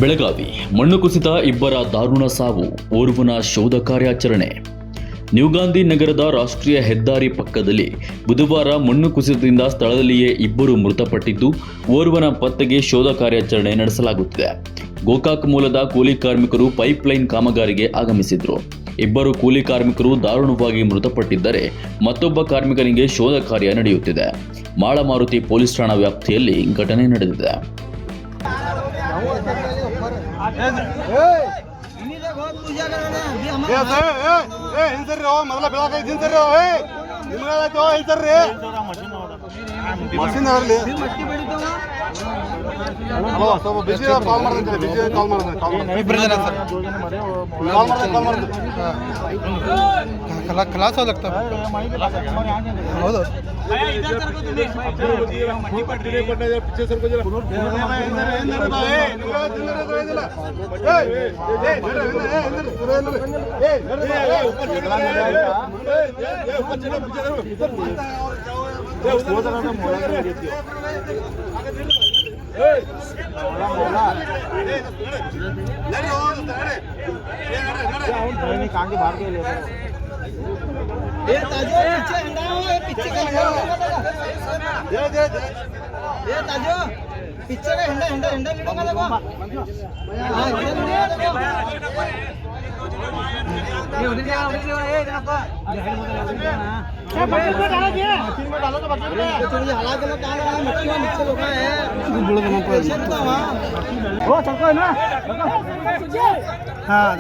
ಬೆಳಗಾವಿ ಮಣ್ಣು ಕುಸಿತ, ಇಬ್ಬರ ದಾರುಣ ಸಾವು, ಓರ್ವನ ಶೋಧ ಕಾರ್ಯಾಚರಣೆ. ನ್ಯೂಗಾಂಧಿ ನಗರದ ರಾಷ್ಟ್ರೀಯ ಹೆದ್ದಾರಿ ಪಕ್ಕದಲ್ಲಿ ಬುಧವಾರ ಮಣ್ಣು ಕುಸಿತದಿಂದ ಸ್ಥಳದಲ್ಲಿಯೇ ಇಬ್ಬರು ಮೃತಪಟ್ಟಿದ್ದು, ಓರ್ವನ ಪತ್ತೆಗೆ ಶೋಧ ಕಾರ್ಯಾಚರಣೆ ನಡೆಸಲಾಗುತ್ತಿದೆ. ಗೋಕಾಕ್ ಮೂಲದ ಕೂಲಿ ಕಾರ್ಮಿಕರು ಪೈಪ್ಲೈನ್ ಕಾಮಗಾರಿಗೆ ಆಗಮಿಸಿದ್ರು. ಇಬ್ಬರು ಕೂಲಿ ಕಾರ್ಮಿಕರು ದಾರುಣವಾಗಿ ಮೃತಪಟ್ಟಿದ್ದರೆ ಮತ್ತೊಬ್ಬ ಕಾರ್ಮಿಕನಿಗೆ ಶೋಧ ಕಾರ್ಯ ನಡೆಯುತ್ತಿದೆ. ಮಾಳಮಾರುತಿ ಪೊಲೀಸ್ ಠಾಣಾ ವ್ಯಾಪ್ತಿಯಲ್ಲಿ ಘಟನೆ ನಡೆದಿದೆ. क्लास हो लगता है कांगे बाहर के लिए पिक्चर हाँ